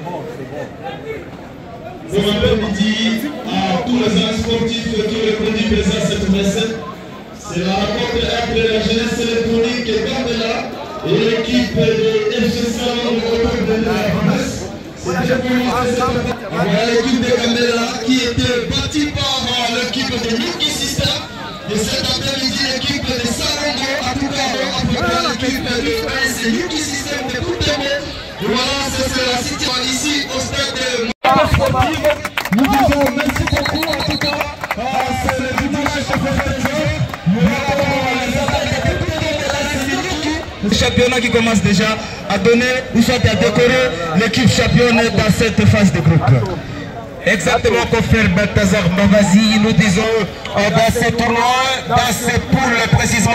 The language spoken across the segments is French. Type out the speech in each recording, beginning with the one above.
Bon après-midi à tous les agents sportifs qui ont répondu présents à cette messe. C'est la rencontre entre la jeunesse électronique et Gambela et l'équipe de FC Salon autour de la messe. Voilà l'équipe de Gambela qui était bâtie par l'équipe de Nuki System. Et cet après-midi, l'équipe de Salongo, en tout cas, l'équipe de Nuki System de Kouteme. Et voilà, c'est la situation ici au stade de nous disons merci beaucoup en tout cas. C'est le dimanche qui fait plaisir. Le championnat qui commence déjà à donner ou soit à décorer l'équipe championne dans cette phase de groupe. Exactement, confrère Balthazar Mavazi, nous disons dans ce tournoi, dans ces poules précisément,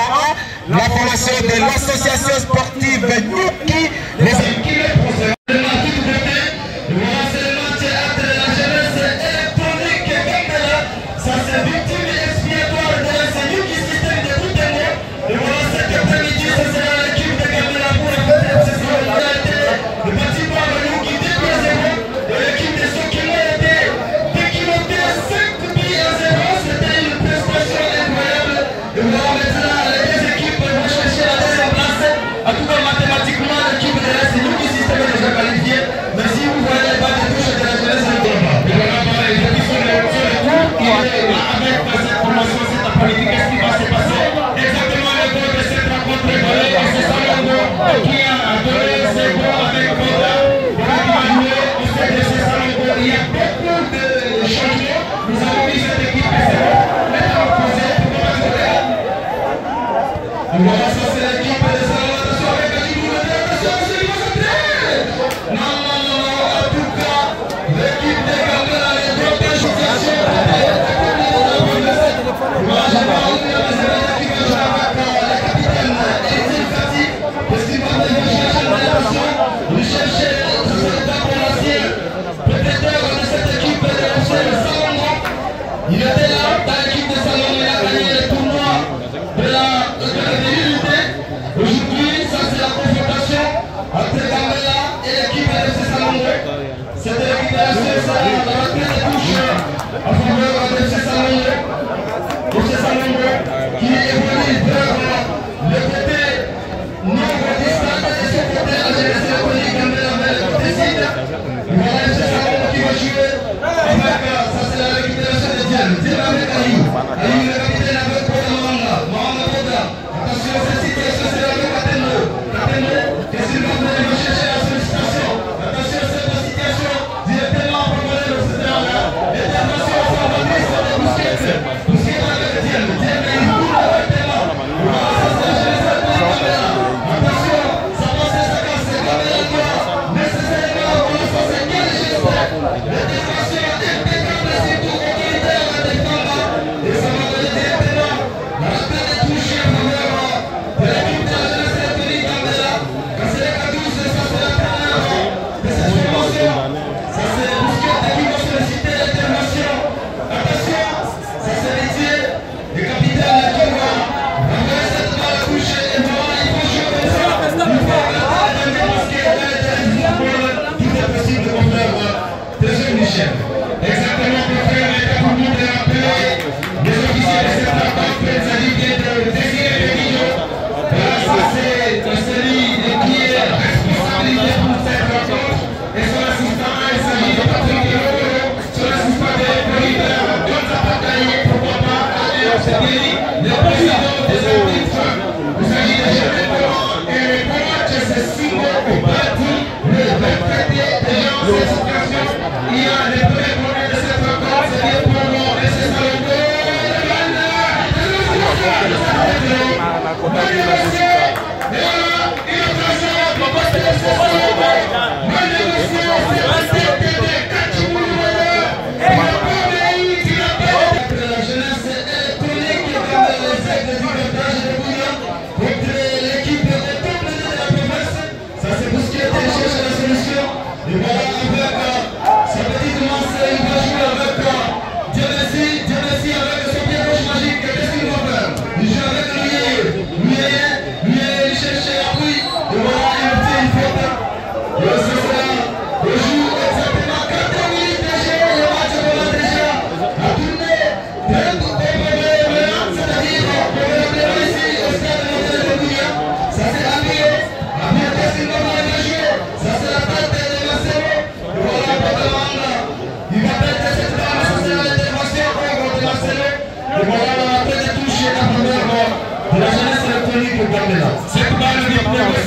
la formation de l'association sportive Nuki, les équipes.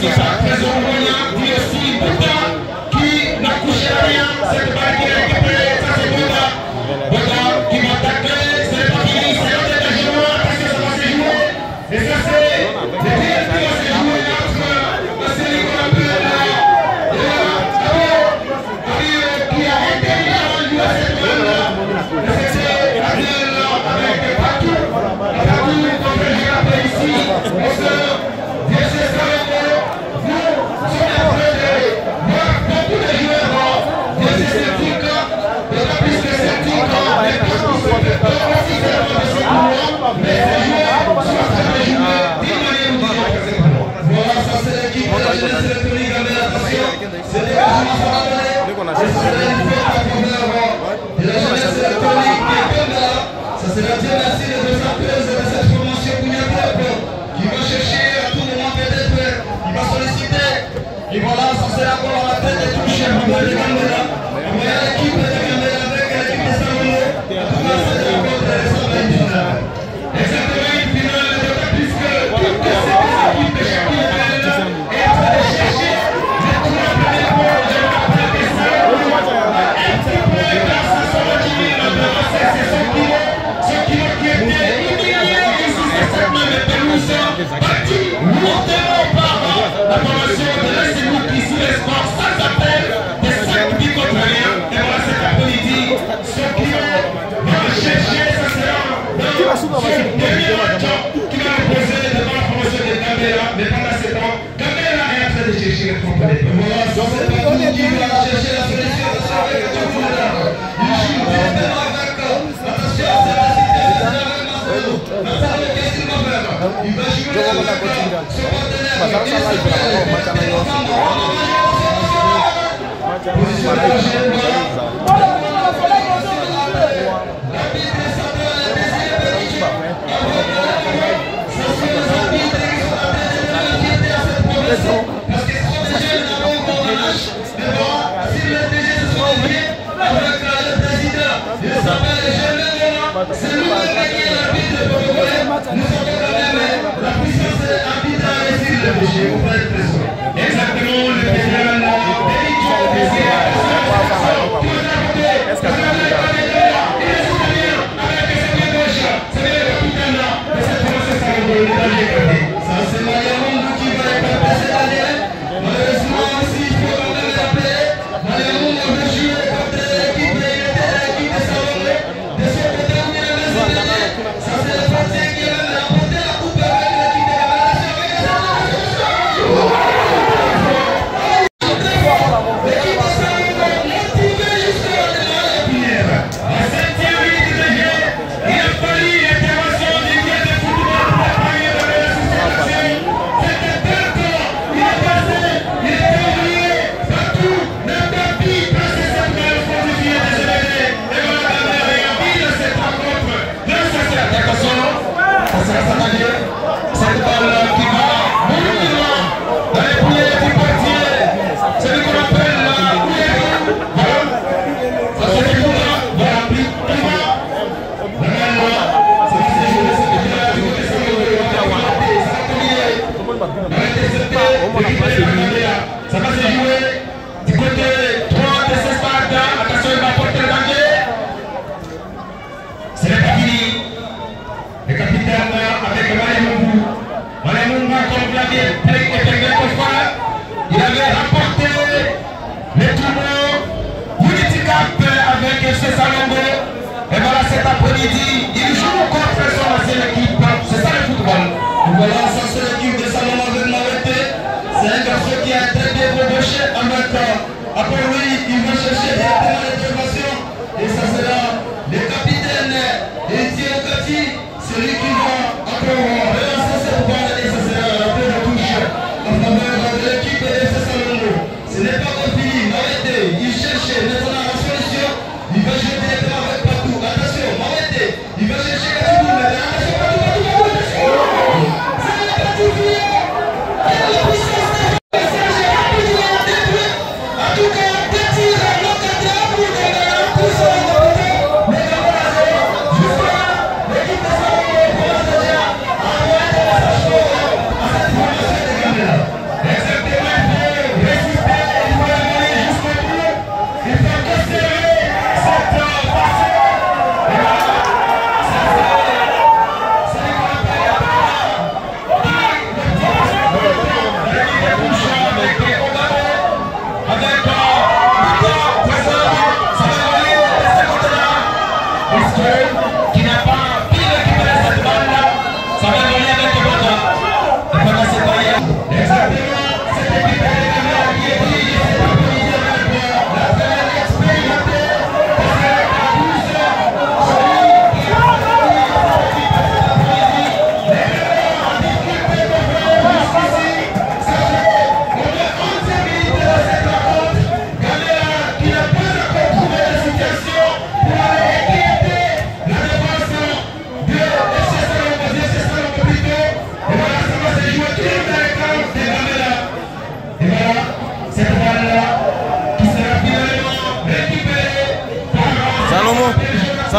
En tout cas,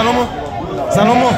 Salomon. Salomon.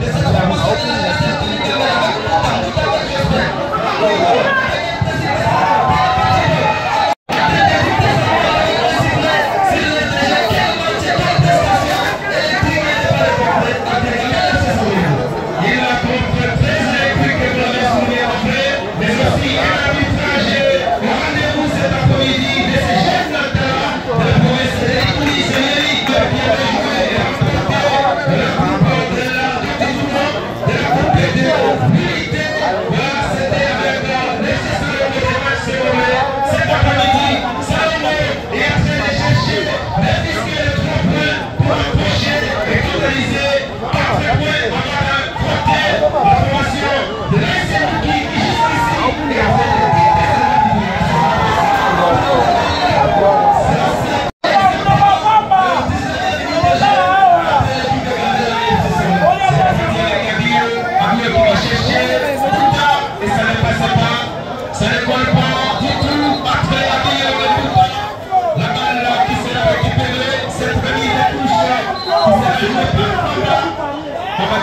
Des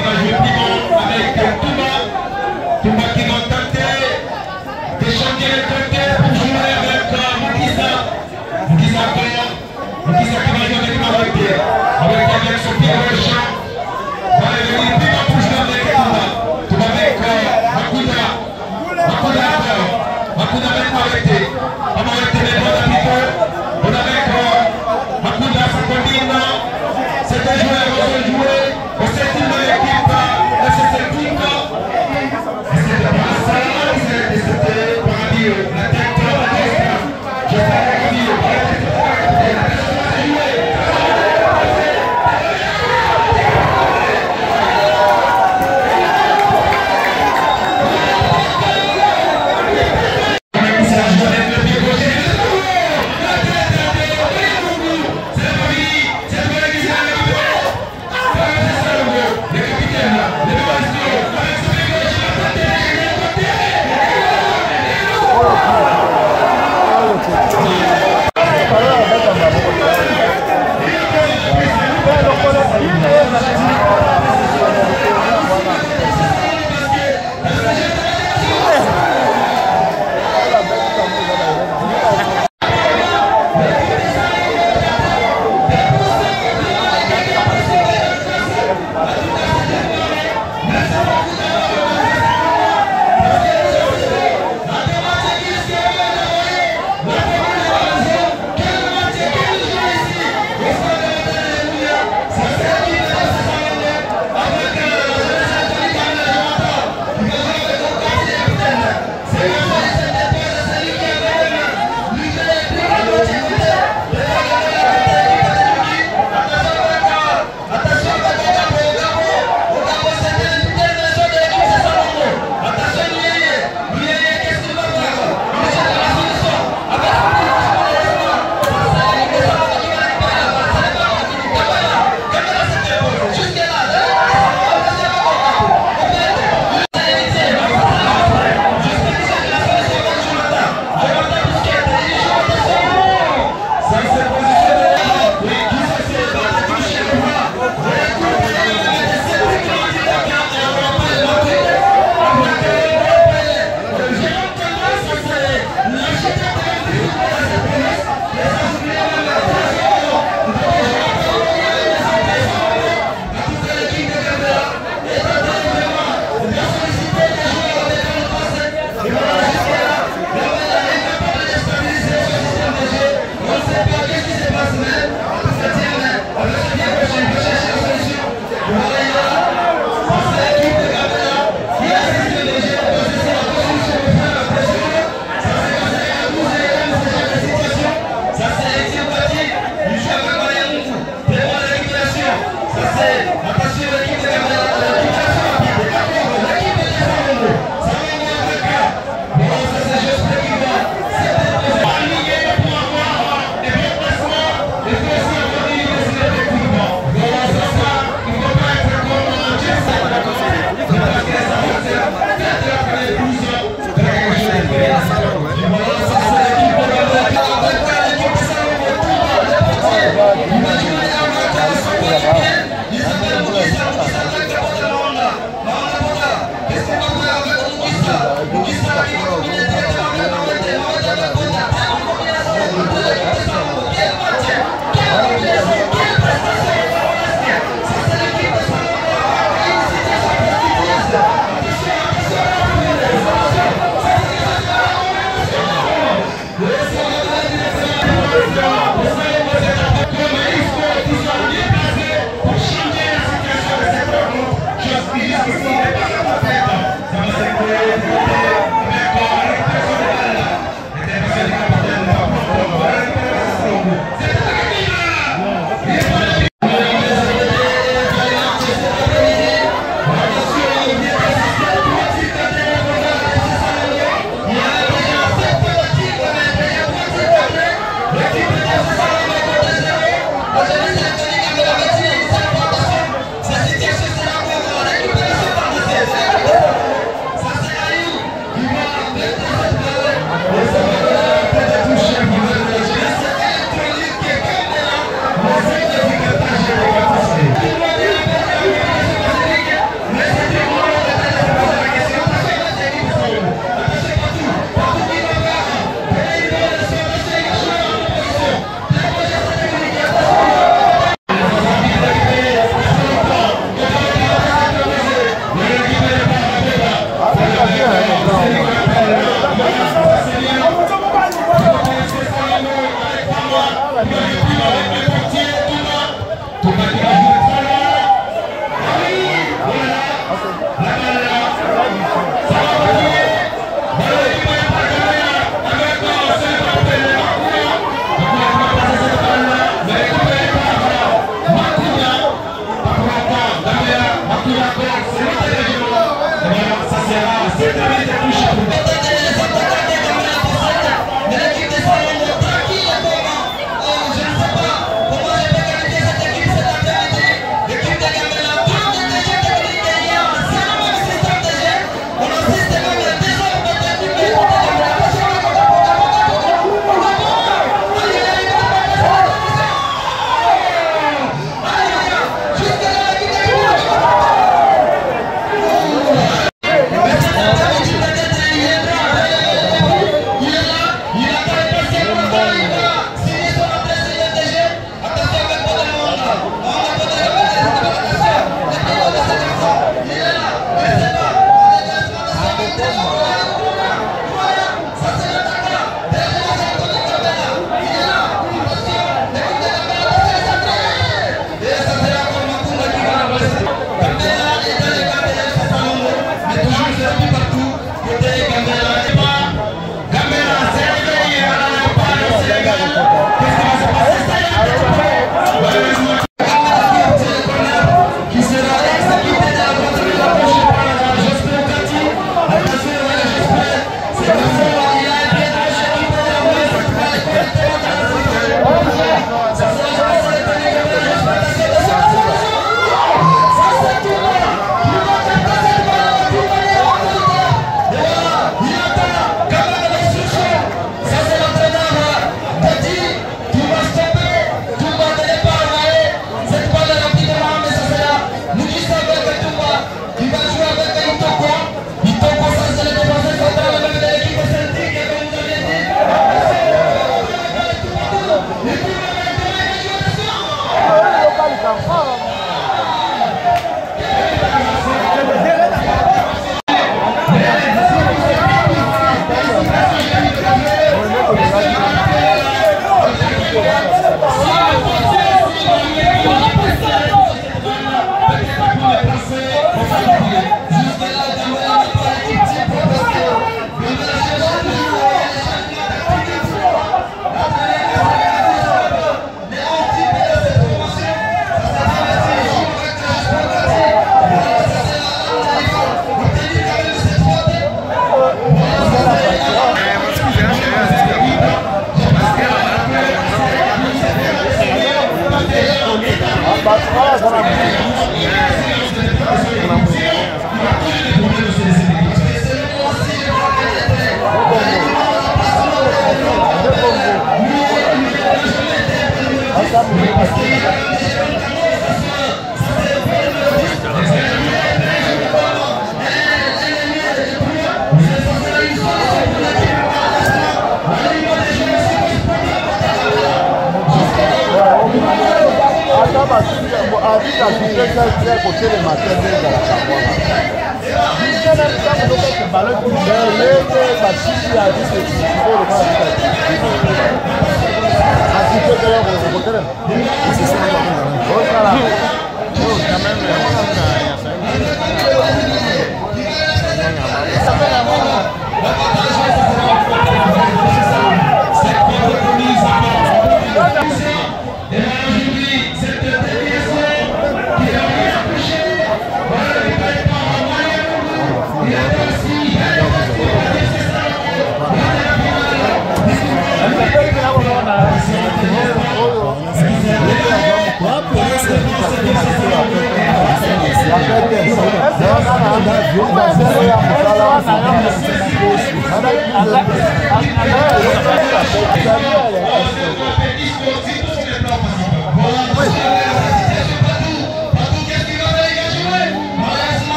qui va jouer piment avec Touma. Touma qui va tenter d'échanger les côtés pour jouer avec Moukissa. Moukissa encore. Moukissa qui va jouer avec Maroté. Avec son pied dans le champ. Va venir piment pour jouer avec Touma. Touma avec Makouda. Makouda encore. Makouda avec Maroté. Maroté met bon à Pito. On avec Makouda, ça combine. C'est des joueurs qui vont jouer. On sait qu'il y a l'équipe. C'est l'équipe. C'était pas ça. C'était Paradio. La tête de la tête. Je sais Paradio.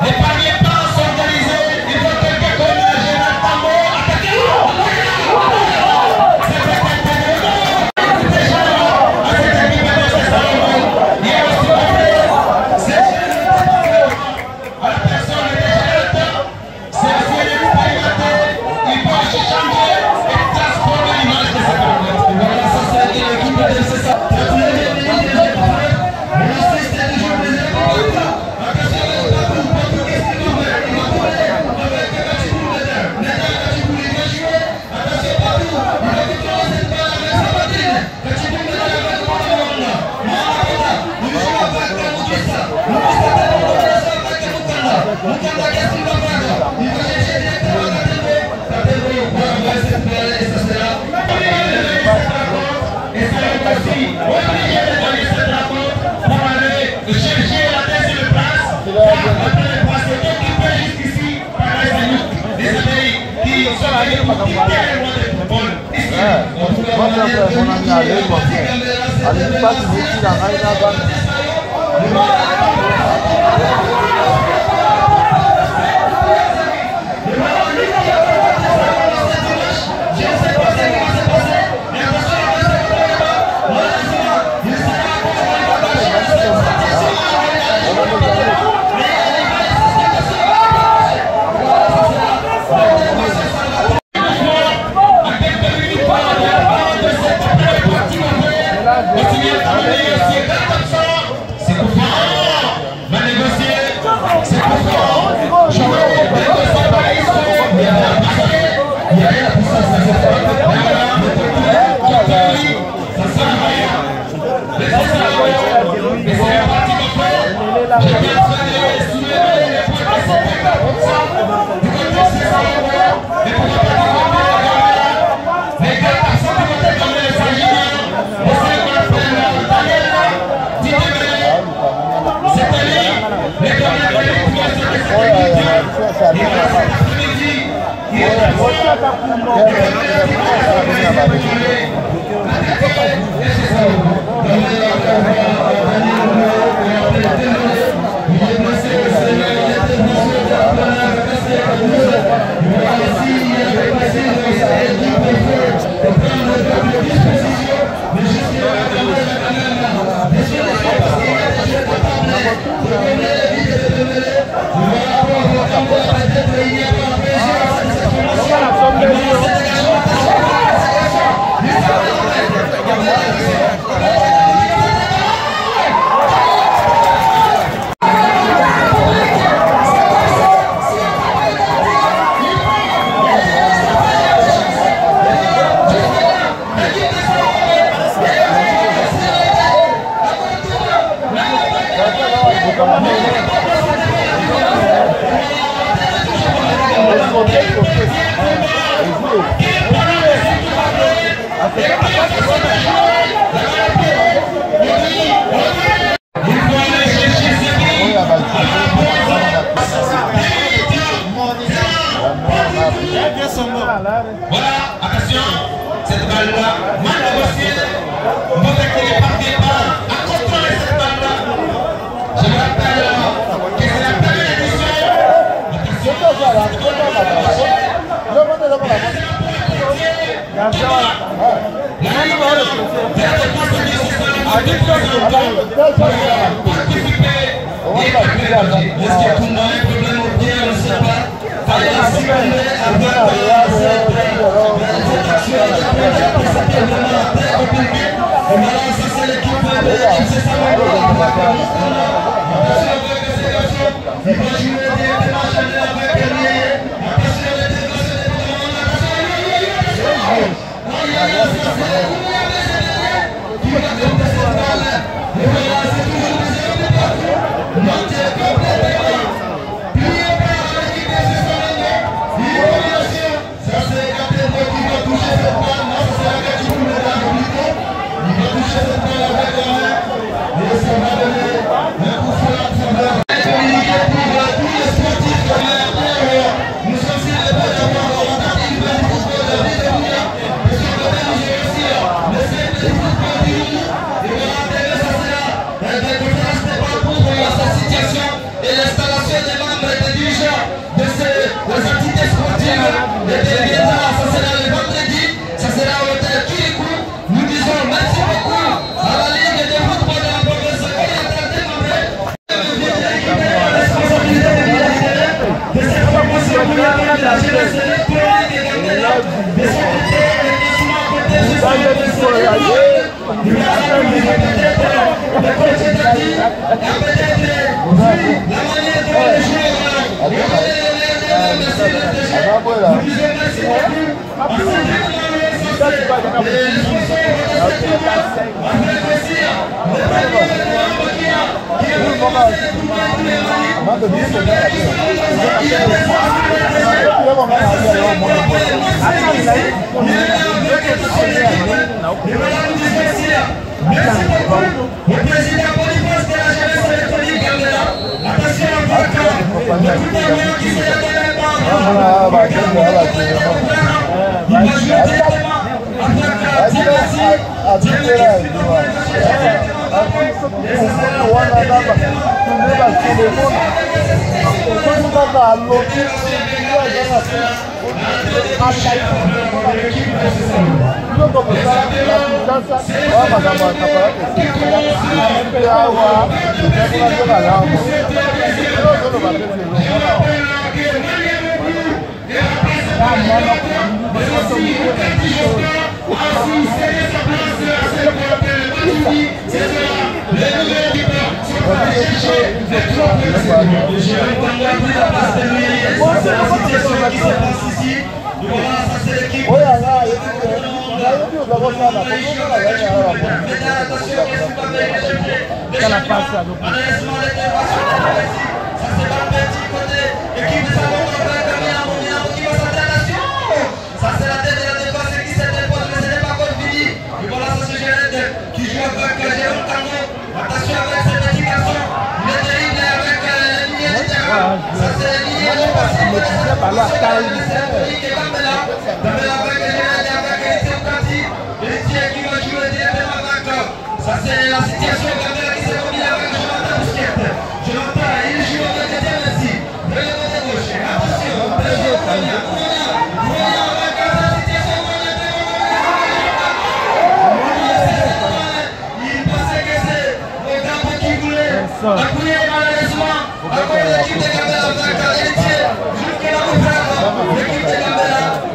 Les paniers pas s'organiser Voilà, attention, cette balle-là, mal négociée, mauvais tiré par départ, à contrôler cette balle-là. Je me rappelle que c'est la première édition. Ça c'est la situation qui s'est remise avec Jonathan Bousquet. Jonathan, il joue avec les merci. Venez côté gauche. Attention. Il pensait que c'est le Gabon qui voulait. Appuyez malheureusement. Encore l'équipe de Gabon avec l'héritier. Jusqu'à la reprendre. L'équipe de Gabon.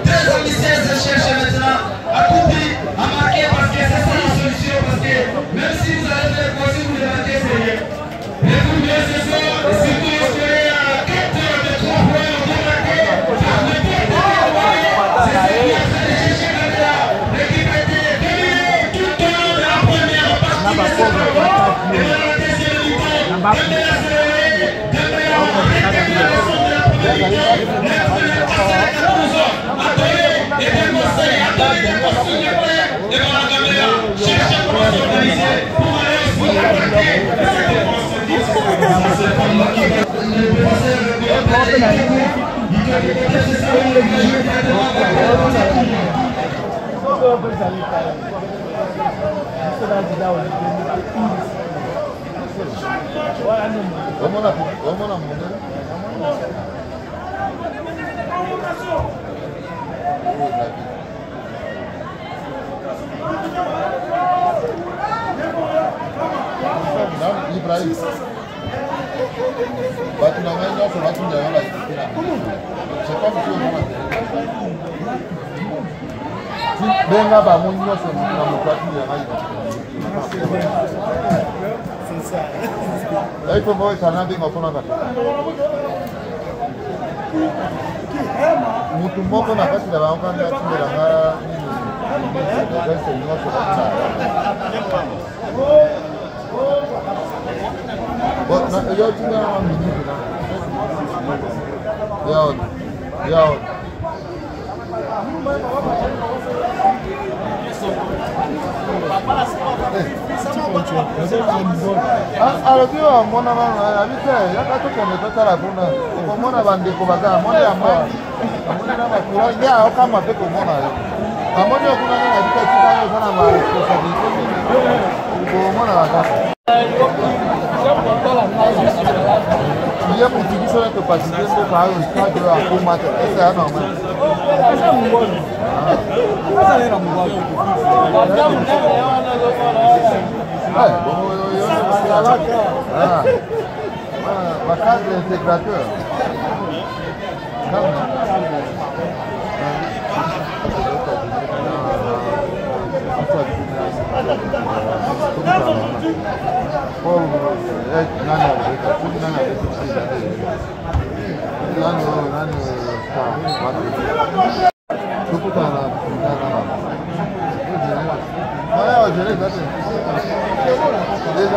Deux amitiés se cherchent maintenant. À couper, à marquer parce que c'est ça la solution. Parce que même si vous allez faire quoi, si vous devez essayer. Mais vous bien ce soir, si vous espérez à 4 heures de 3 points, on va marquer. L'équipe était gagnée tout le temps de la première partie de cette rencontre. Et dans la deuxième mi-temps, Dembélé accéléré, Dembélé a marqué la réalisation de la première mi-temps. Les premiers passes à 14 ans. Attendez, et démontré, attendez, démontré, et dans la caméra, cherchez comment s'organiser pour aller au bout de la partie. Ibrahim. Batu namanya apa? Batu jangan lagi. Siapa mesti orang? Dengar bangun nyos nama batu jangan lagi. Tapi pembawa sana di ngapa nak? Mutu moko nak kasi dah bangun kan dah tinggal angah ini. Dah senyum sudah. Yo tinggal orang ini bilang. Yo. Alikuwa mwana mwana abite yakati kwa tara kuna kwa mwana bande kwa baga mwana ya mwana mwana na makura ya kama peko mwana pamoja kuna nani abite kifanya sana mara kwa sababu kwa mwana baga dia motivation que participer pour faire un stade à combattre c'est ça normal ça mongol ça est normal la carte de l'intégrateur les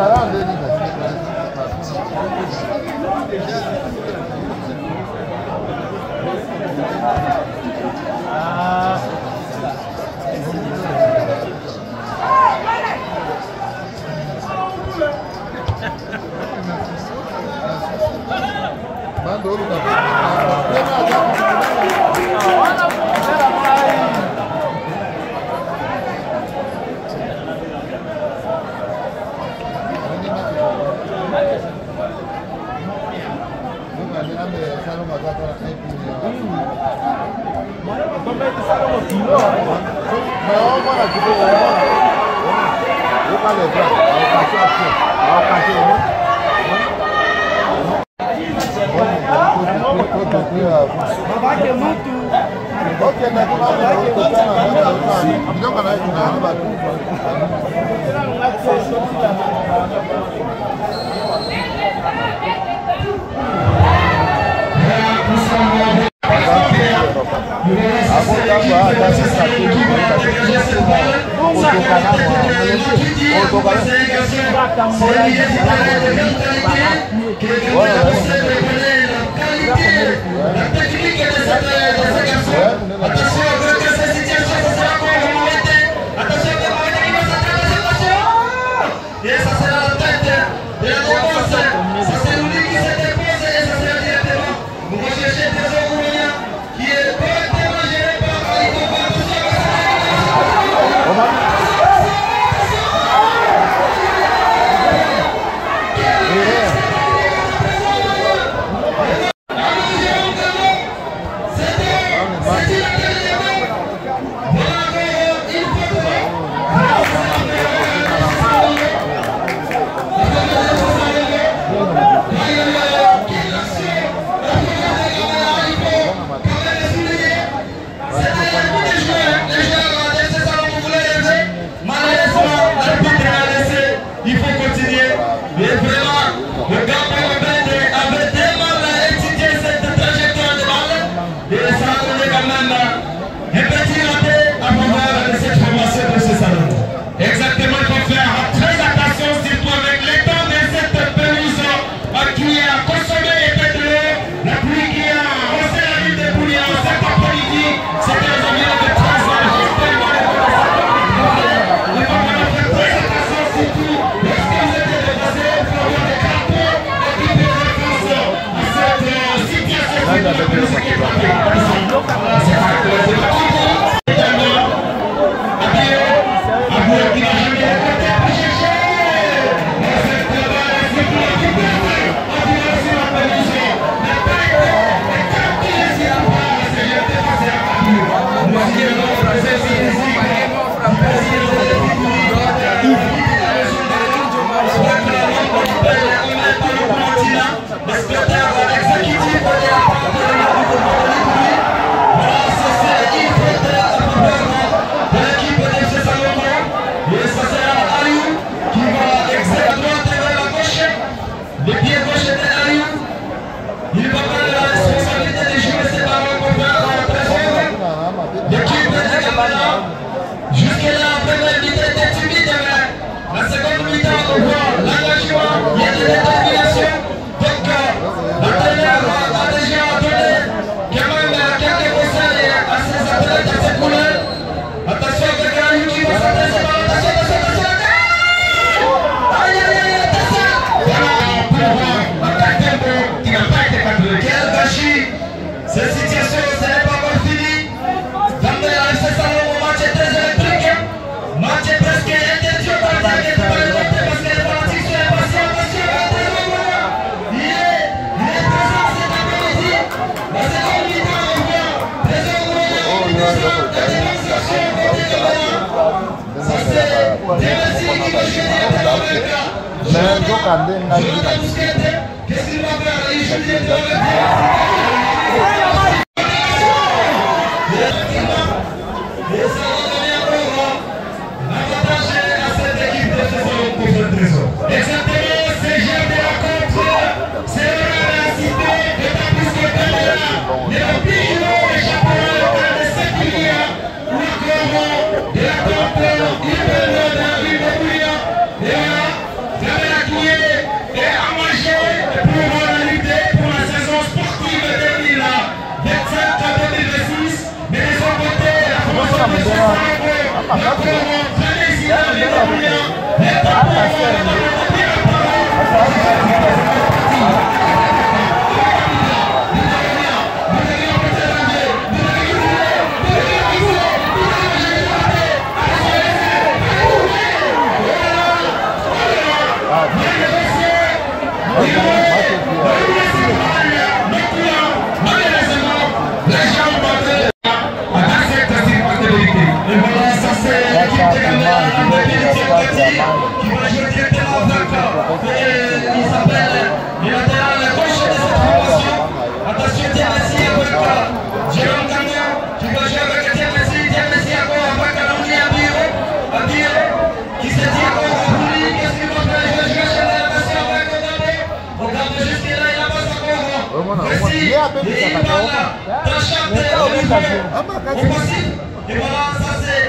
Et voilà, ça c'est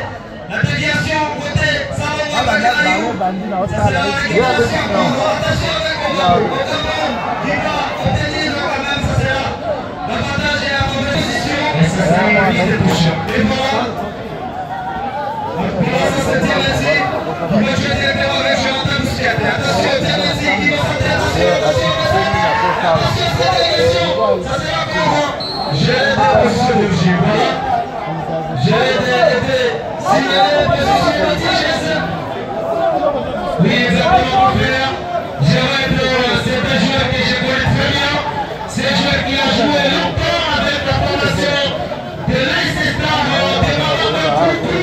la déviation côté Salomon Bakayou. C'est la récupération. Attention avec Omar qui va obtenir quand même, ça c'est là. L'avantage est à mauvaise position. Et ça c'est la mise de touche. Et voilà. Voilà, ça c'est Tiernesi. Il va jouer directement avec Jonathan Bousquet. Attention, Tiernesi qui va s'intéresser. Attention, cette agression. Ça c'est la courant. J'ai aidé monsieur le G. Voilà. J'ai été signalé de ce oui, exactement, mon frère. C'est un joueur que je connais très bien. C'est un joueur qui a joué longtemps avec la formation de l'Incestar de Maman Toukou.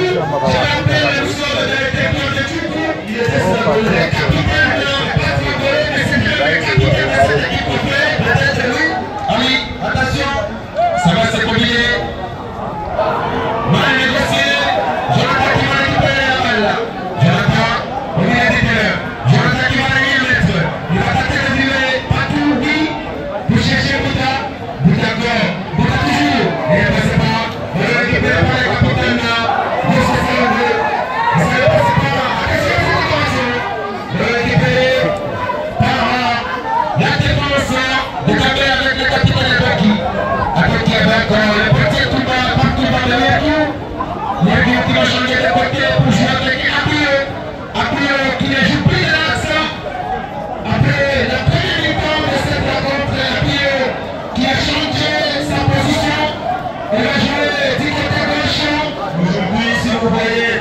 Je rappelle le sol de l'équipe de Toukou. Il était le capitaine de Patrick Bolé, mais c'était le capitaine de cette équipe au fait. Peut-être oui. Ami, attention, ça va se combiner. Mal négocié, Jonathan qui va récupérer la balle là. Jonathan, au milieu des terrains. Jonathan qui va gagner le mètre. Il va tenter de vivre partout dit pour chercher Bouta. Bouta encore. Bouta toujours. Il ne passe pas. On le récupère par le capitaine là. Il se salve. Il ne passe pas. Attention, c'est l'intervention. On le récupère par la défense. Bouta avec le capitaine Abaki. Abaki avec le portier tout bas. Merguez qui va changer de côté pour jouer avec Apio. Apio qui ne joue plus de l'action. Après la première mi-temps de cette rencontre, Apio qui a changé sa position. Il va jouer du côté gauche. Aujourd'hui, si vous voyez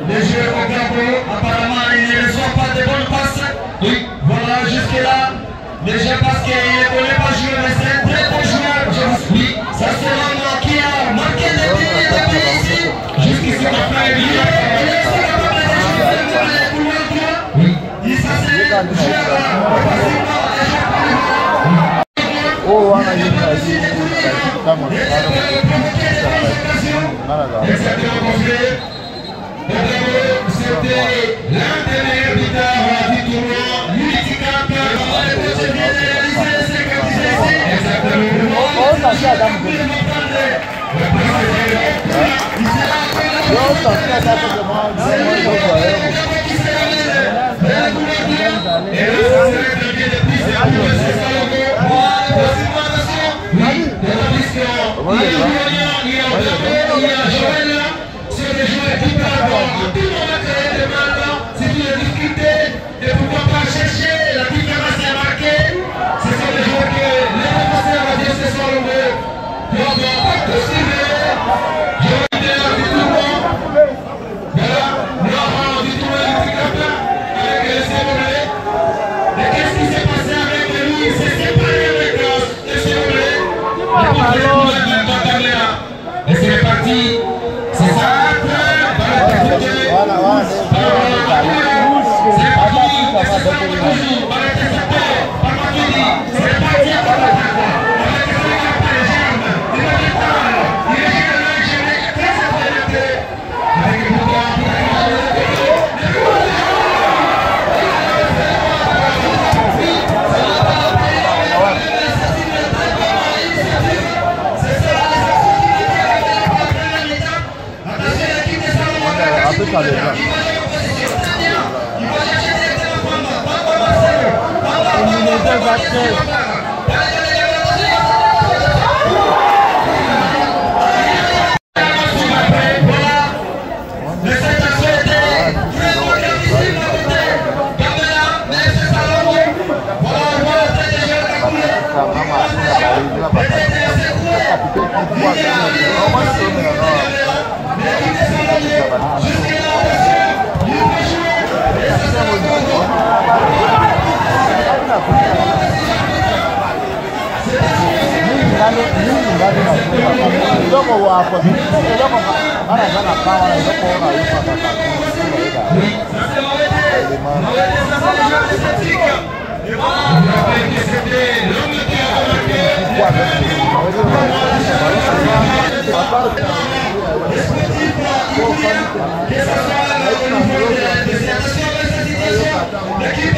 les joueurs au Gabo, apparemment ils ne reçoivent pas de bonnes passes. Oui. Voilà, jusque-là, déjà parce qu'il ne voulait pas jouer, mais c'est un très bon joueur. Oui, ça c'est l'homme qui a marqué des buts depuis ici. Jusqu'ici, on a fait il est capable de jouer pour le droit. Oui. Il s'est joué Oh, on a eu c'était l'un des meilleurs buteurs du tournoi. Unity Cup, les bien réalisé, c'est comme disait ici. C'est une difficulté de pouvoir pas chercher la différence à marquer. Ce sont des joueurs que les défenseurs vont dire ce soir le mot. Donc, on va continuer. Je vais dire du tournoi. Voilà, Laurent du tournoi du Tricapla avec le Sévolé. Et qu'est-ce qui s'est passé avec lui? Il s'est séparé avec le Sévolé. Et c'est reparti. C'est ça. L'équipe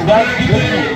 Qui va jouer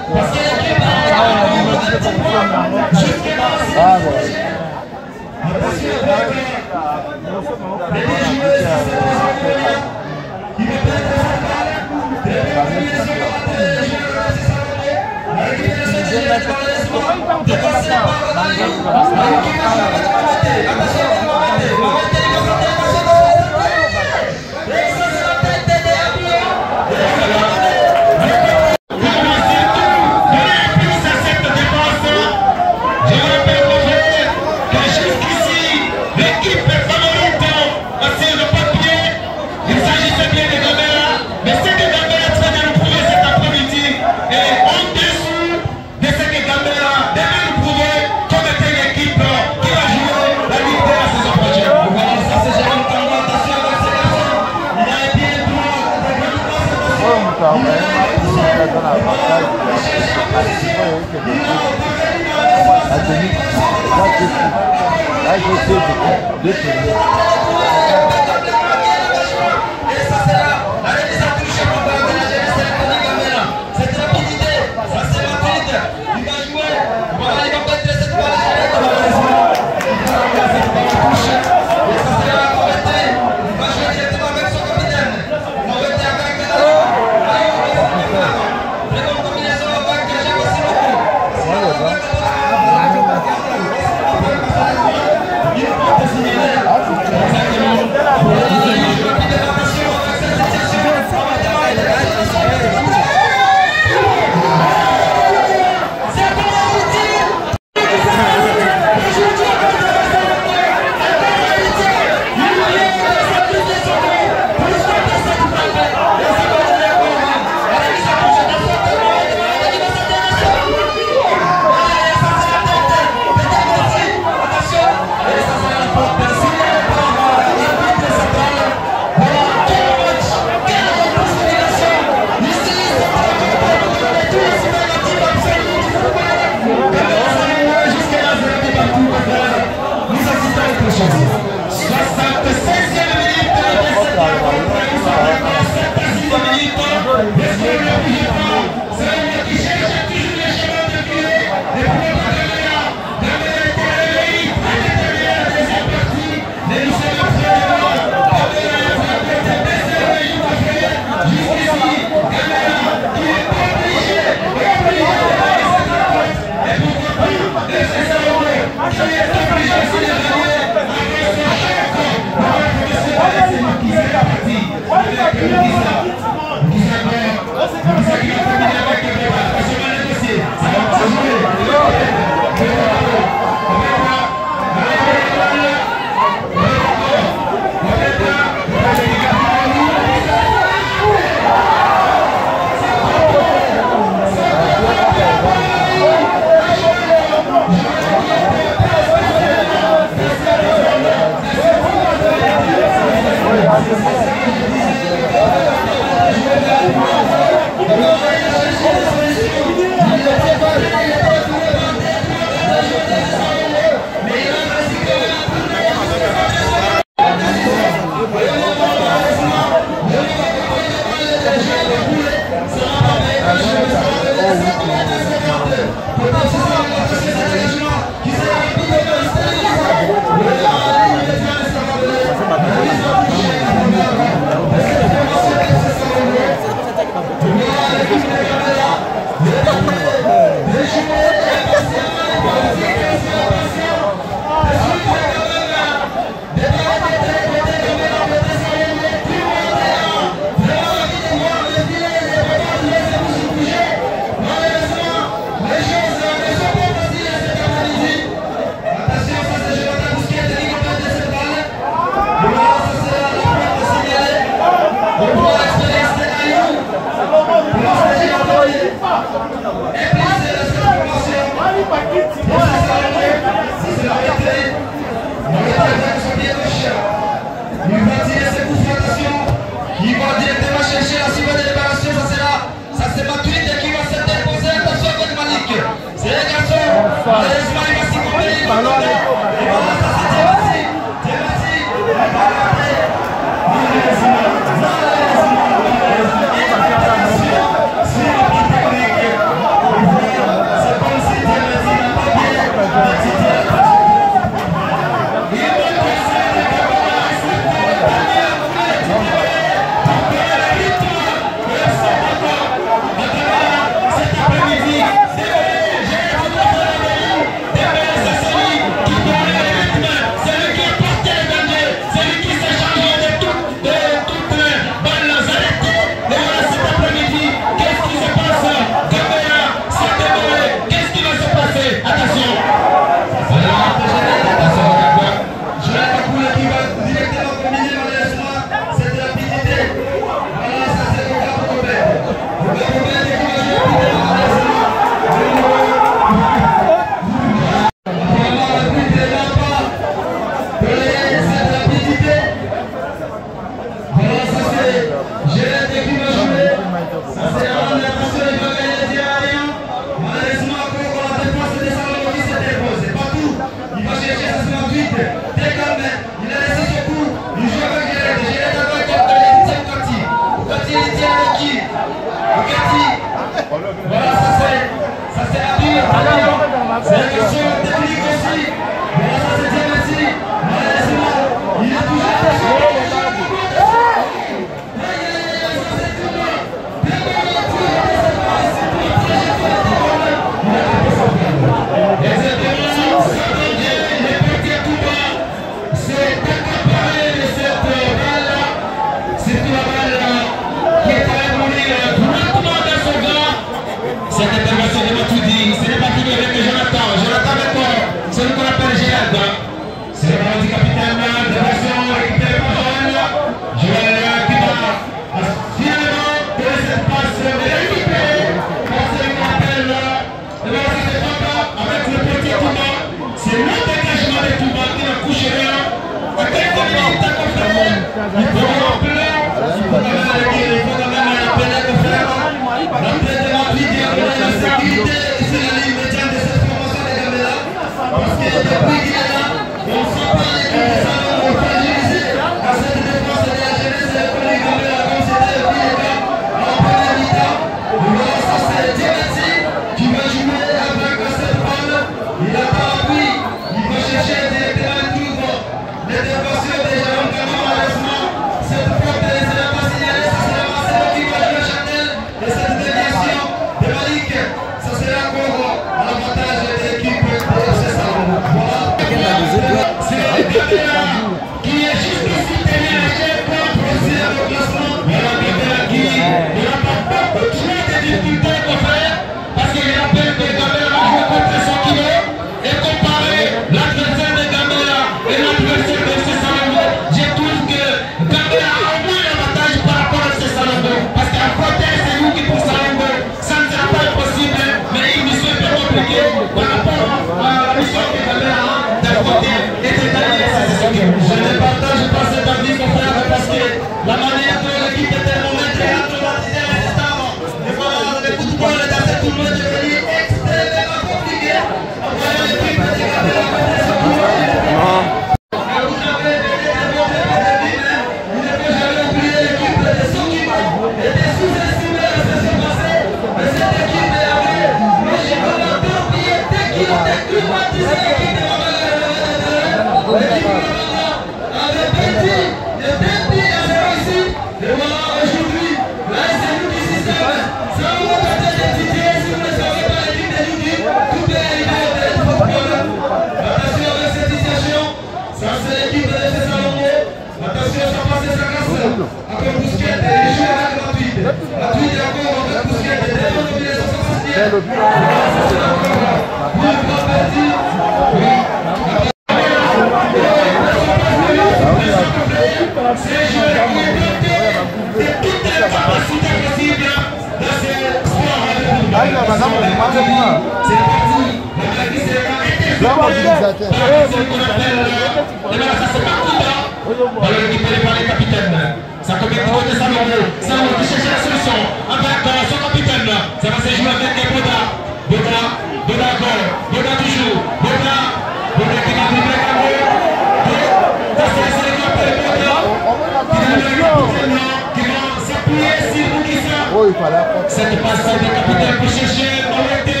Cette passe de capitaine pour chercher Moreté.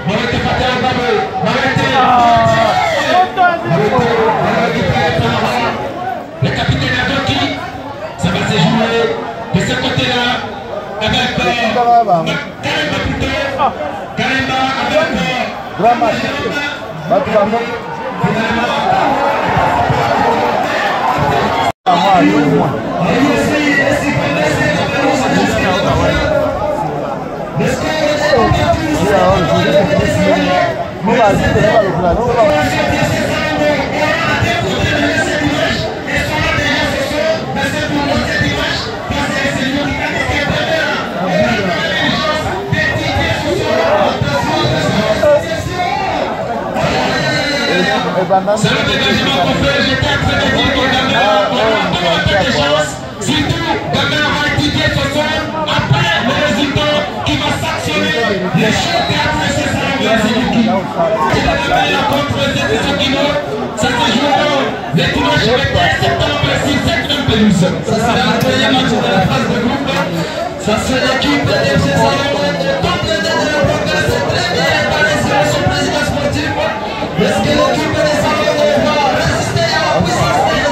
Moreté Fatal Babou. Le capitaine Adoki. Ça va se jouer de ce côté-là avec Kalemba plutôt. Kalemba avec Drama. C'est le dégagement qu'on fait, j'étais en train de dire que Gamera aura pas de chance. Surtout, Gamera va étudier ce soir après le résultat qui va sanctionner les chocs et après ce sera le Brésil. Gamera contre les Kino, ça se jouera le dimanche 21 septembre sur cette même pelouse. Ça sera le premier match de la phase de groupe. Ça c'est l'équipe de FC Salon. Contre les deux de la Bourgogne, c'est très bien installé sur son président sportif. Est-ce que l'équipe des Salons va résister à la puissance des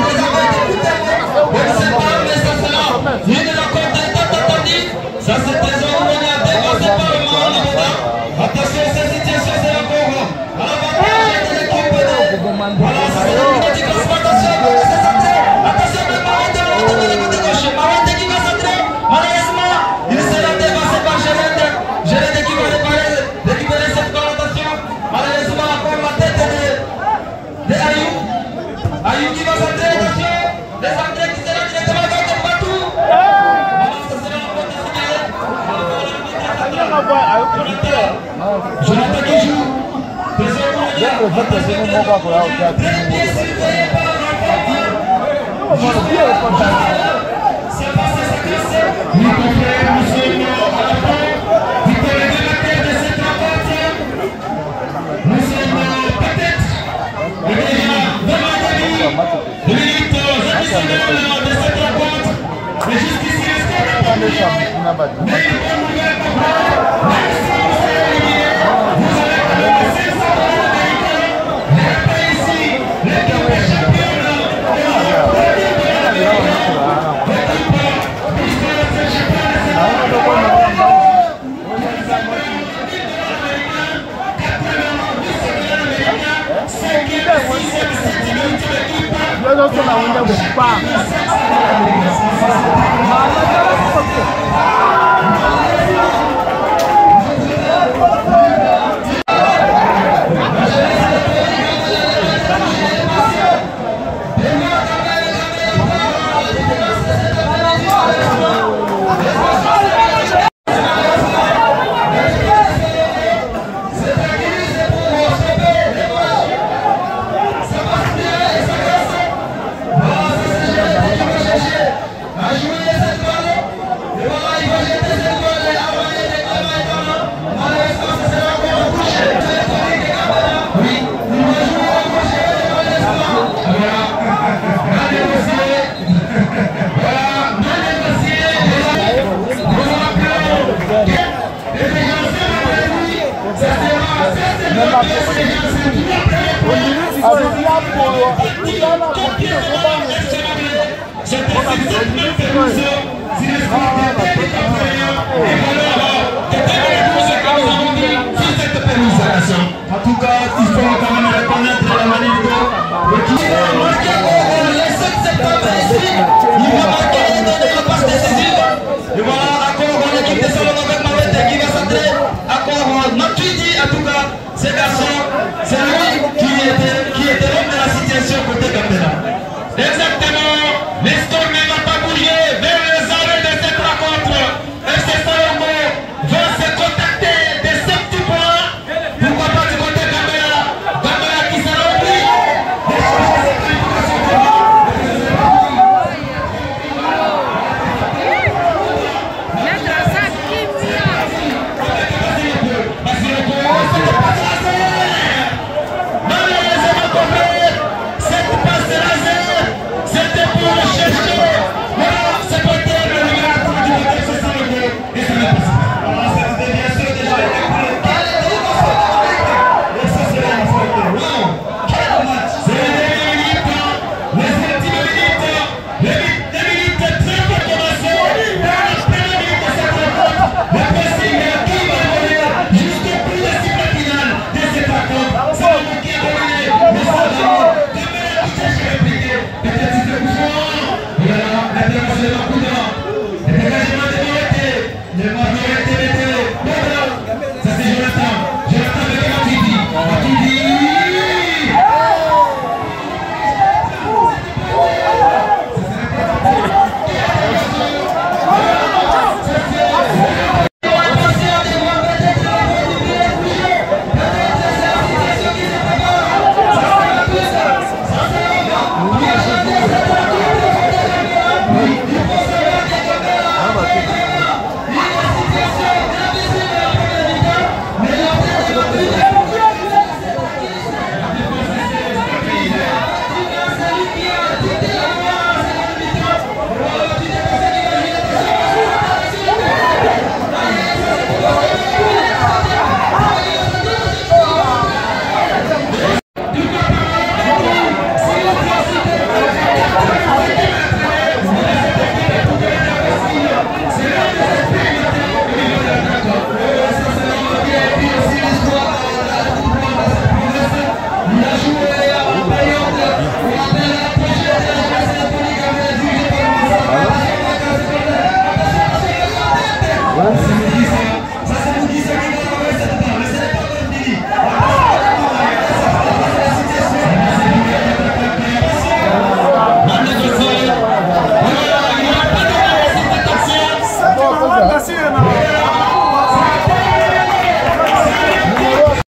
on ne sait pas, mais ça sera une rencontre interdite. Ça c'est des hommes on a dépassé par le Maroc. Attention, cette situation c'est encore à l'avantage de l'équipe de voilà, c'est l'équipe qui va se battre. Attention, mais Maroc de côté gauche. Maroc qui va s'entrer. Malheureusement, il sera dépassé par Gérard. Gérard qui va récupérer cette connotation. Malheureusement, encore la tête de Ayou. Ayou qui va s'entrer, attention. Les entrées qui seront directement vers le bateau. Ça sera un peu signalé. Jonathan qui joue. Très bien surveillé par l'enfant. En tout cas, il faut quand même reconnaître la manif de qui est marqué au 7 septembre ici. Il va marquer